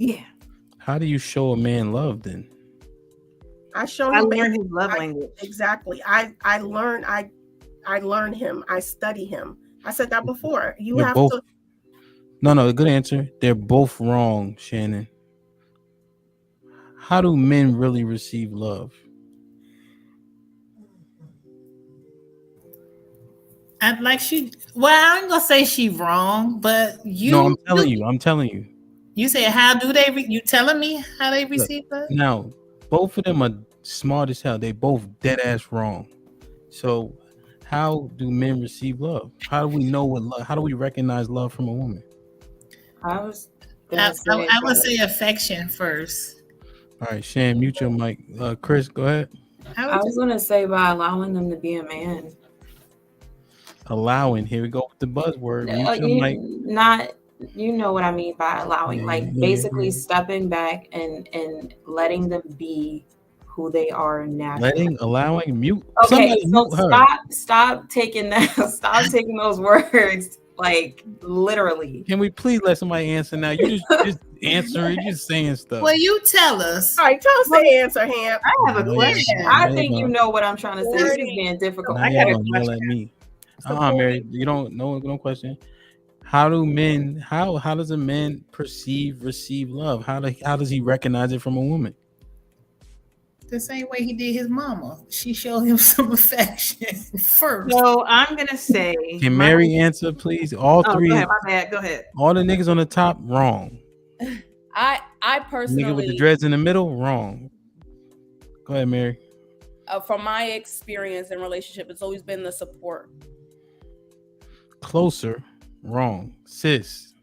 Yeah. How do you show a man love then? I show I him learned his love language. Exactly. I learn him. I study him. I said that before. You They're have both, to. no, good answer. They're both wrong, Shannon. How do men really receive love? I ain't gonna say she wrong, but No, I'm telling you. You said how do they? You telling me how they Look, receive that? now, both of them are smart as hell. They both dead ass wrong. So, how do men receive love? How do we know what love? How do we recognize love from a woman? I was I gonna say would say affection first. All right, Shan, mute your mic. Chris, go ahead. I was gonna say by allowing them to be a man. Allowing. Here we go with the buzzword. Mute your mic. Not, you know what I mean by allowing, basically yeah. stepping back and letting them be who they are naturally. Allowing, mute. Okay, so mute her. stop taking that. Stop taking those words like literally. Can we please let somebody answer now? You just answering, just saying stuff. Well, you tell us. All right, tell us the answer, Ham. I have a question. I think you know what I'm trying to say. This is being difficult. I got a question. Yell at me. Mary, you don't know. No question. How do men? How does a man receive love? How does he recognize it from a woman? The same way he did his mama. She showed him some affection first. So I'm gonna say, can Mary answer, please? All three. Go ahead, my bad. Go ahead. All the niggas on the top, wrong. I personally, nigga with the dreads in the middle, wrong. Go ahead, Mary. From my experience in relationship, it's always been the support. Closer, wrong. Sis.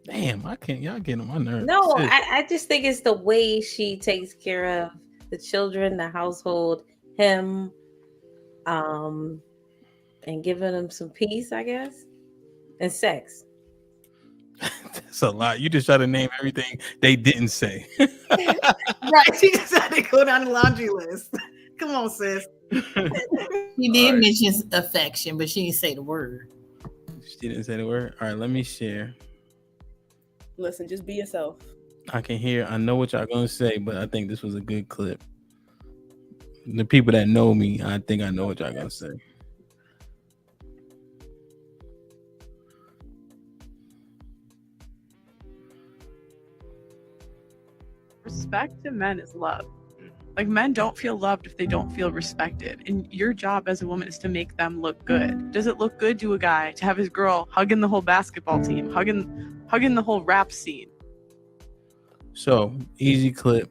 Damn, I can't. Y'all getting on my nerves. No, I just think it's the way she takes care of the children, the household, him, and giving him some peace, I guess, and sex. That's a lot. You just try to name everything they didn't say. Right, she just had to go down the laundry list. Come on, sis. He did mention affection, but she didn't say the word. She didn't say the word. All right, let me share. Listen, just be yourself. I know what y'all gonna say, but I think this was a good clip. The people that know me, I think I know what y'all gonna say. Respect to men is love. Like, men don't feel loved if they don't feel respected. And your job as a woman is to make them look good. Does it look good to a guy to have his girl hugging the whole basketball team, hugging the whole rap scene? So, easy clip.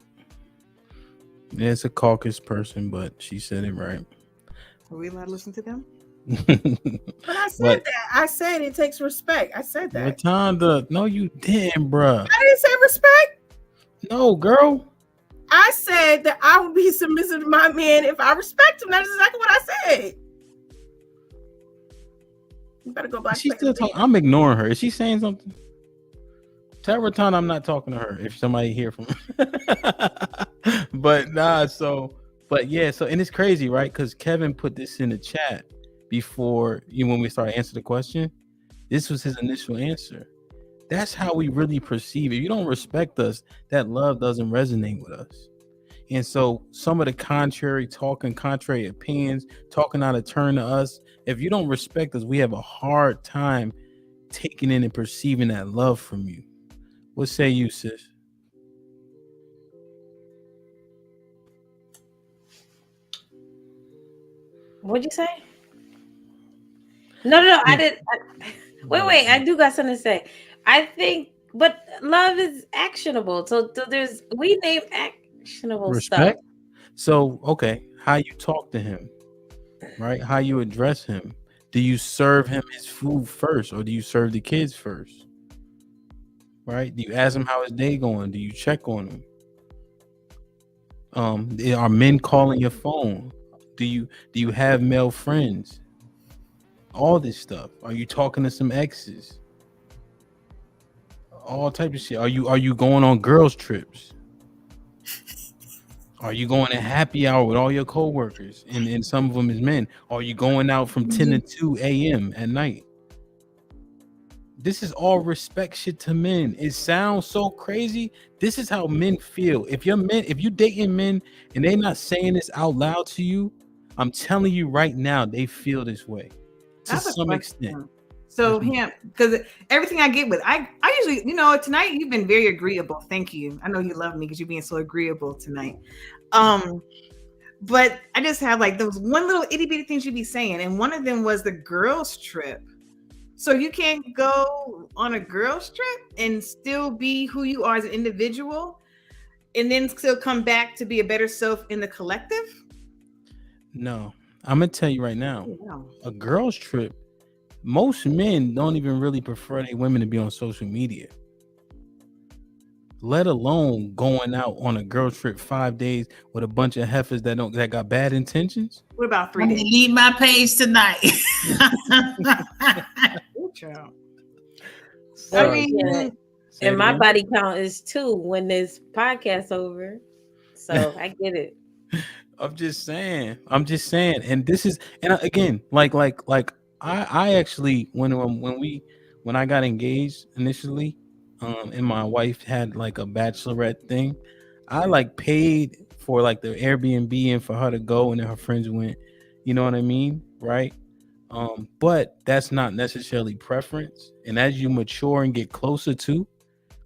It's a caucus person, but she said it right. Are we allowed to listen to them? But I said that. I said it takes respect. I said that. Rotunda, no, you didn't, bruh. I didn't say respect. No, girl. I said that I would be submissive to my man if I respect him. That's exactly what I said. You better go back. She's still talking. I'm ignoring her. Is she saying something? Tell Rotunda I'm not talking to her if somebody hear from her. But nah, but and it's crazy, right? Because Kevin put this in the chat before when we started answering the question. This was his initial answer. That's how we really perceive it. If you don't respect us, that love doesn't resonate with us. And so some of the contrary opinions, talking out of turn to us, if you don't respect us, we have a hard time taking in and perceiving that love from you. What say you, sis? What'd you say? No, I didn't. Wait, I do got something to say. I think, but love is actionable. So we name actionable Respect. stuff. So, okay, how you talk to him, right? How you address him. Do you serve him his food first, or do you serve the kids first? Right? Do you ask him how his day going? Do you check on him? Are men calling your phone? Do you have male friends? All this stuff. Are you talking to some exes? All types of shit. Are you going on girls trips? Are you going to happy hour with all your coworkers? And some of them is men. Are you going out from 10 to 2 a.m. at night? This is all respect shit to men. It sounds so crazy. This is how men feel. If you dating men and they're not saying this out loud to you, I'm telling you right now, they feel this way to some extent. So him, because everything I get with, I usually, tonight you've been very agreeable. Thank you. I know you love me because you're being so agreeable tonight. But I just have like those one little itty bitty things you be saying, and one of them was the girls' trip. So you can't go on a girls' trip and still be who you are as an individual, and then still come back to be a better self in the collective? No, I'm gonna tell you right now, No. a girls' trip. Most men don't even really prefer their women to be on social media, let alone going out on a girl trip 5 days with a bunch of heifers that got bad intentions. What about 3 I'm days? gonna leave my page tonight. I mean, and my body count is 2 when this podcast over. So I get it. I'm just saying. And this is, and again, like I actually when I got engaged initially, and my wife had like a bachelorette thing, I like paid for like the Airbnb and for her to go, and then her friends went. You know what I mean, right? But that's not necessarily preference. And as you mature and get closer to,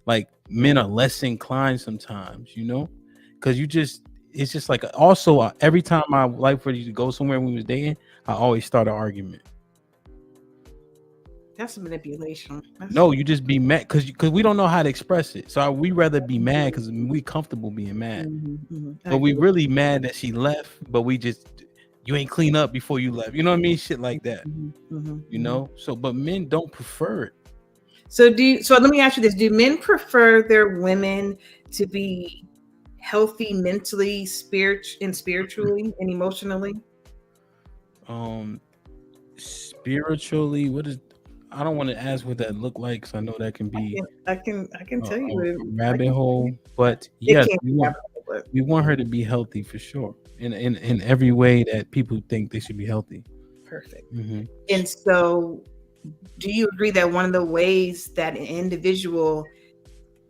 like, men are less inclined sometimes, because it's just like, also every time my wife ready to go somewhere when we was dating, I always start an argument. That's manipulation. No, you just be mad because we don't know how to express it. So we rather be mad because we comfortable being mad. But we really mad that she left, but you ain't clean up before you left. You know what I mean? Shit like that. So, but men don't prefer it. So let me ask you this. Do men prefer their women to be healthy mentally, spiritually, and emotionally? Spiritually, I don't want to ask what that look like, because I know that can be I can tell you a rabbit hole, but yes, we want her to be healthy for sure, in every way that people think they should be healthy. Perfect. Mm-hmm. And so, do you agree that one of the ways that an individual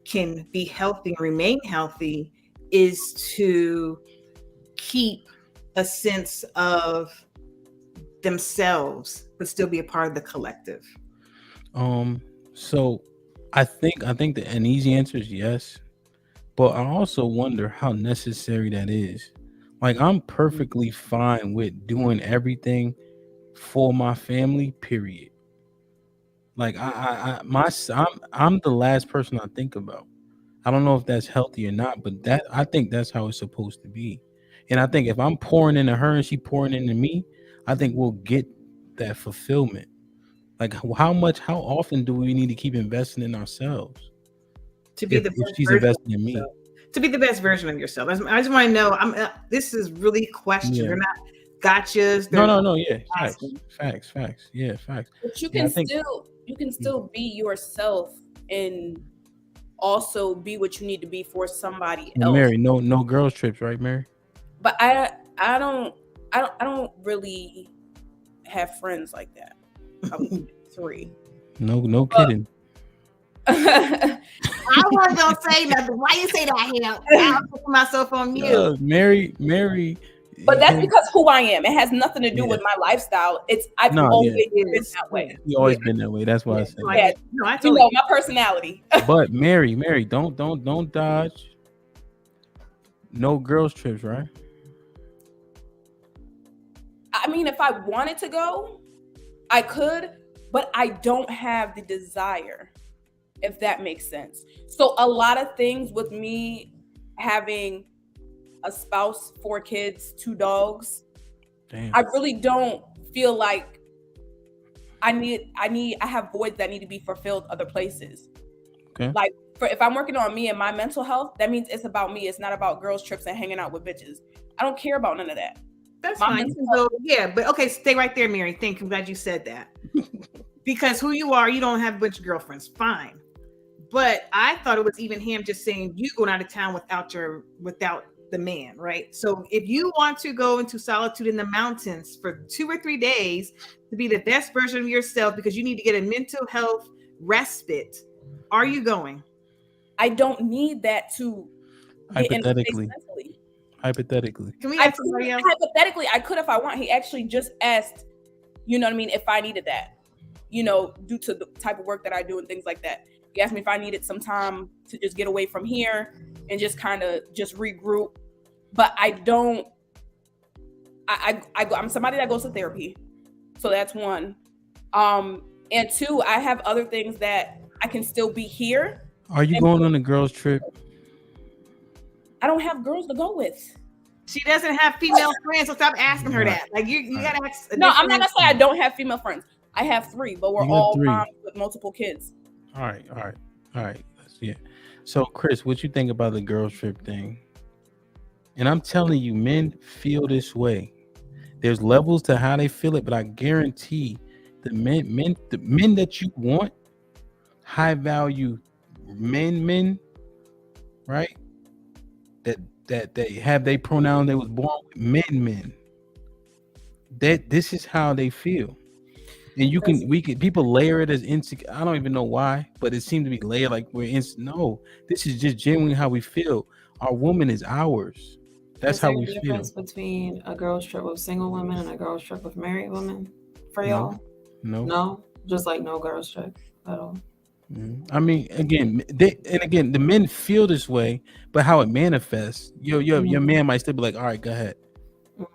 can be healthy and remain healthy is to keep a sense of themselves but still be a part of the collective? So I think that an easy answer is yes, but I also wonder how necessary that is. Like, I'm perfectly fine with doing everything for my family, period. Like, I'm the last person I think about. I don't know if that's healthy or not, but I think that's how it's supposed to be. And I think if I'm pouring into her and she pouring into me, I think we'll get that fulfillment. Like, how often do we need to keep investing in ourselves To be if she's investing in me? To be the best version of yourself. I just want to know. This is really questions. Yeah. They're not gotchas. No. Yeah, facts. Yeah, facts. But you can still be yourself and also be what you need to be for somebody else. Mary, no girls trips, right, Mary? But I don't really have friends like that. I'm 3. No kidding. I wasn't gonna say nothing. Why you say that, Hannah? I'll put myself on mute. Mary. But that's because who I am. It has nothing to do with my lifestyle. I've always been that way. You always been that way. That's why I said. Yeah, I totally my personality. But Mary, don't dodge. No girls trips, right? I mean, if I wanted to go, I could, but I don't have the desire, if that makes sense. So a lot of things with me having a spouse, 4 kids, 2 dogs, damn, I really don't feel like I have voids that need to be fulfilled other places. Okay. Like, if I'm working on me and my mental health, that means it's about me. It's not about girls trips and hanging out with bitches. I don't care about none of that. That's fine. So, yeah, but okay, stay right there, Mary. Thank you. I'm glad you said that. Because who you are, you don't have a bunch of girlfriends. Fine. But I thought it was even him just saying you going out of town without the man, right? So if you want to go into solitude in the mountains for 2 or 3 days to be the best version of yourself, because you need to get a mental health respite, are you going? I don't need that to get in the face Hypothetically. mentally. Hypothetically. Can we I ask somebody else? hypothetically, I could if I want. He actually just asked, you know what I mean, if I needed that, you know, due to the type of work that I do and things like that. He asked me if I needed some time to just get away from here and just kind of just regroup. But I don't. I'm somebody that goes to therapy, so that's one. And two, I have other things that I can still be here. Are you going on a girls trip? I don't have girls to go with. She doesn't have female friends, so stop asking her that. Like you gotta ask. No, I'm not gonna say I don't have female friends. I have 3, but we're You got all 3. moms with multiple kids. All right. Yeah. So, Chris, what you think about the girls trip thing? And I'm telling you, men feel this way. There's levels to how they feel it, but I guarantee the men that you want, high value men, right? That they have their pronoun they was born with, men. That this is how they feel. And people layer it as insecure. I don't even know why, but it seemed to be layered like no, this is just genuinely how we feel. Our woman is ours. That's how we Is there a feel. difference between a girls trip with single women and a girls trip with married women for y'all? No, just like no girls trip at all. I mean, again, the men feel this way, but how it manifests, your man might still be like, all right, go ahead.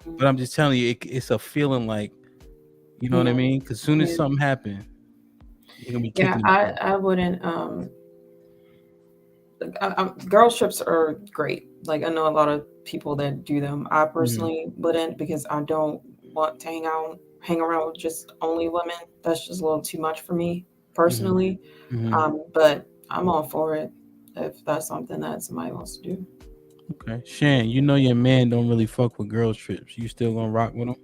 But I'm just telling you, it's a feeling like, you know what I mean? Because soon as something happens, you're gonna be kicking. I wouldn't. Girls trips are great. Like I know a lot of people that do them. I personally wouldn't, because I don't want to hang around with just only women. That's just a little too much for me personally. But I'm all for it if that's something that somebody wants to do. Okay, Shan, you know your man don't really fuck with girls trips. You still gonna rock with him?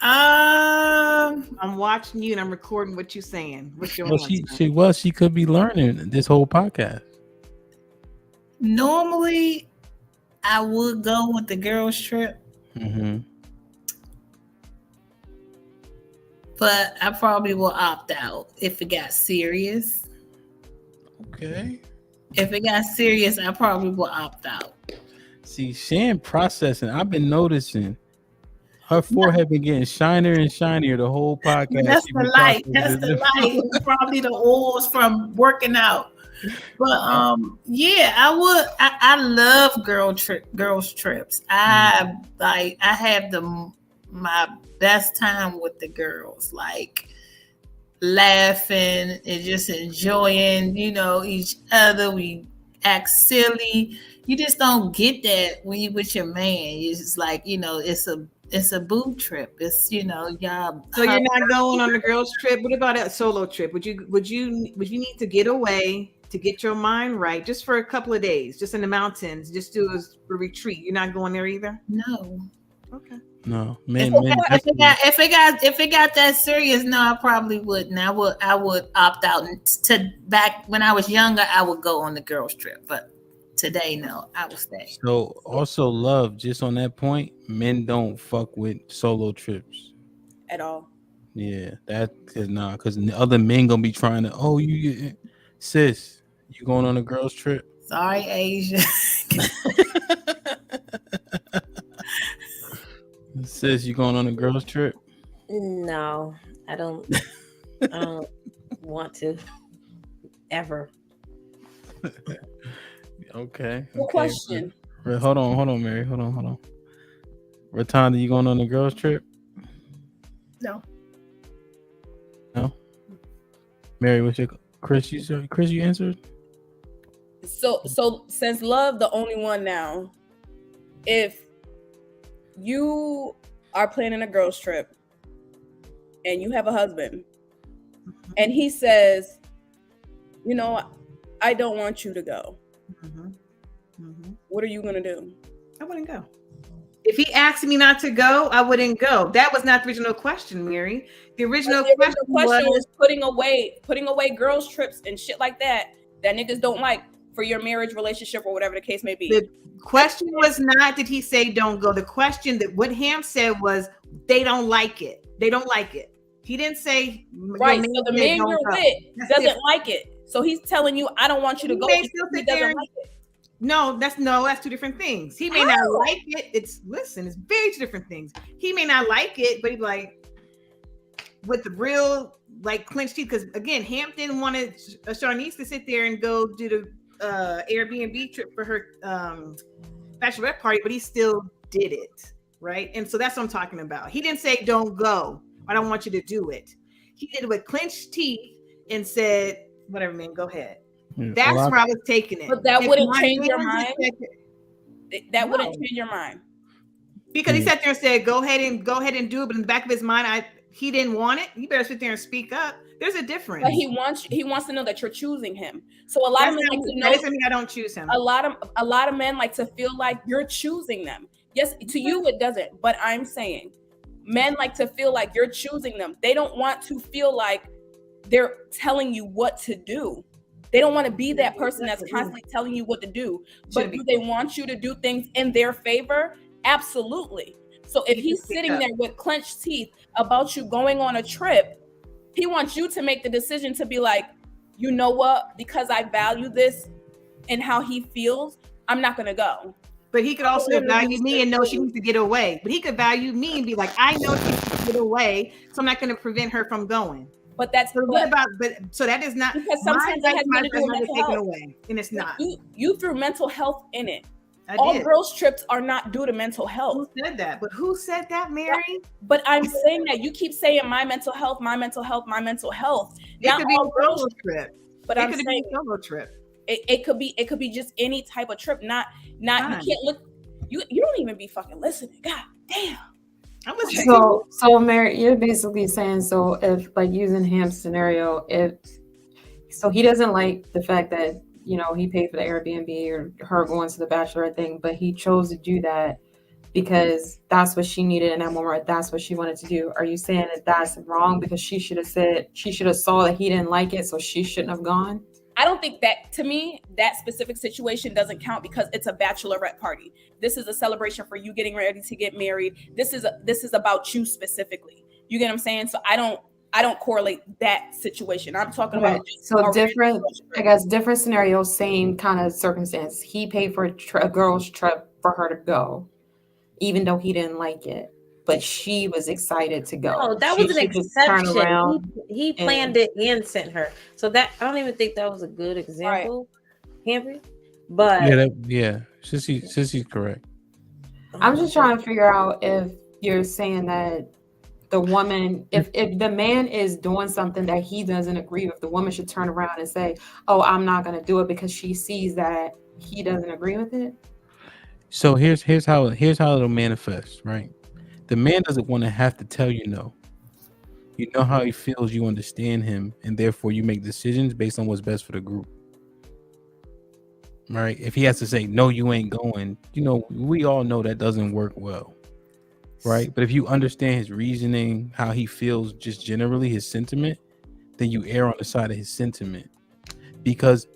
I'm watching you and I'm recording what you're saying. What's your She could be learning this whole podcast. Normally, I would go with the girls trip, but I probably will opt out if it got serious. Okay. If it got serious, I probably will opt out. See, Shan processing. I've been noticing her forehead been getting shinier and shinier the whole podcast. That's the light. That's the light. Probably the oils from working out. But yeah, I would. I love girls trips. I have my best time with the girls, like laughing and just enjoying, each other. We act silly. You just don't get that when you with your man. It's just like, it's a boob trip. It's y'all. So you're not going on the girls trip. What about a solo trip? Would you need to get away to get your mind right just for a couple of days, just in the mountains, just do a retreat? You're not going there either? No. Okay. No, man. If it got that serious, no, I probably wouldn't. I would opt out. Back when I was younger, I would go on the girls trip, but today, no, I will stay. So also, love, just on that point, men don't fuck with solo trips at all. Yeah, because the other men gonna be trying to. Sis, you going on a girls trip? Sorry, Asia. Sis, you going on a girls trip? No, I don't. I don't want to ever. Okay. Good question. Hold on, Mary. Hold on. Ratonda, you going on a girls trip? No. Mary, what's your Chris? You answered. So since love the only one now, if you are planning a girls trip and you have a husband and he says, I don't want you to go. What are you gonna do? I wouldn't go. If he asked me not to go, I wouldn't go. That was not the original question, Mary. The original question was putting away girls trips and shit like that niggas don't like. for your marriage, relationship, or whatever the case may be. The question was not, did he say don't go? The question that what Ham said was, they don't like it. They don't like it. He didn't say, right. So the man you're with doesn't like it. So he's telling you, I don't want you to go. He doesn't like it. No, that's two different things. He may not like it. It's very two different things. He may not like it, but he's like, with the real like clenched teeth, because again, Hampton wanted Sharnice to sit there and go do the Airbnb trip for her bachelorette party, but he still did it, right? And so that's what I'm talking about. He didn't say don't go. I don't want you to do it. He did it with clenched teeth and said, whatever, man, go ahead. That's where I was taking it. But that wouldn't change your mind. That wouldn't change your mind. Because he sat there and said, go ahead and do it. But in the back of his mind, he didn't want it. You better sit there and speak up. There's a difference. But he wants to know that you're choosing him. So a lot of men like to know. That doesn't mean I don't choose him. A lot of men like to feel like you're choosing them. Yes, to you it doesn't. But I'm saying men like to feel like you're choosing them. They don't want to feel like they're telling you what to do. They don't want to be that person that's constantly telling you what to do. But do they want you to do things in their favor? Absolutely. So if he's sitting there with clenched teeth about you going on a trip, he wants you to make the decision to be like, you know what? Because I value this and how he feels, I'm not going to go. But he could also value me and know she needs to get away. But he could value me and be like, I know she needs to get away, so I'm not going to prevent her from going. But that's so that is not, because sometimes that has nothing to do with mental health. Away, and it's not. You threw mental health in it. All girls trips are not due to mental health. Who said that? But who said that, Mary? But I'm saying that you keep saying my mental health, my mental health, my mental health. It could be a solo trip. But it could be a solo trip. It could be just any type of trip. Not you can't look. You don't even be fucking listening. God damn. I'm listening. So Mary, you're basically saying, so if like using Ham's scenario, so he doesn't like the fact that, you know, he paid for the Airbnb or her going to the bachelorette thing, but he chose to do that because that's what she needed in that moment. That's what she wanted to do. Are you saying that that's wrong because she should have saw that he didn't like it, so she shouldn't have gone? I don't think that, to me, that specific situation doesn't count because it's a bachelorette party. This is a celebration for you getting ready to get married. This is about you specifically. You get what I'm saying? So I don't correlate that situation. I'm talking about different, I guess, different scenarios, same kind of circumstance. He paid for a girl's trip for her to go, even though he didn't like it. But she was excited to go. No, that was an exception. He planned it and sent her. So that I don't even think that was a good example, Henry. But Sissy's correct. I'm just trying to figure out if you're saying that the woman, if the man is doing something that he doesn't agree with, the woman should turn around and say, "Oh, I'm not going to do it," because she sees that he doesn't agree with it. So here's how it'll manifest, right? The man doesn't want to have to tell you no. You know how he feels, you understand him, and therefore you make decisions based on what's best for the group. Right? If he has to say, no, you ain't going, you know, we all know that doesn't work well. Right? But if you understand his reasoning, how he feels just generally, his sentiment, then you err on the side of his sentiment. Because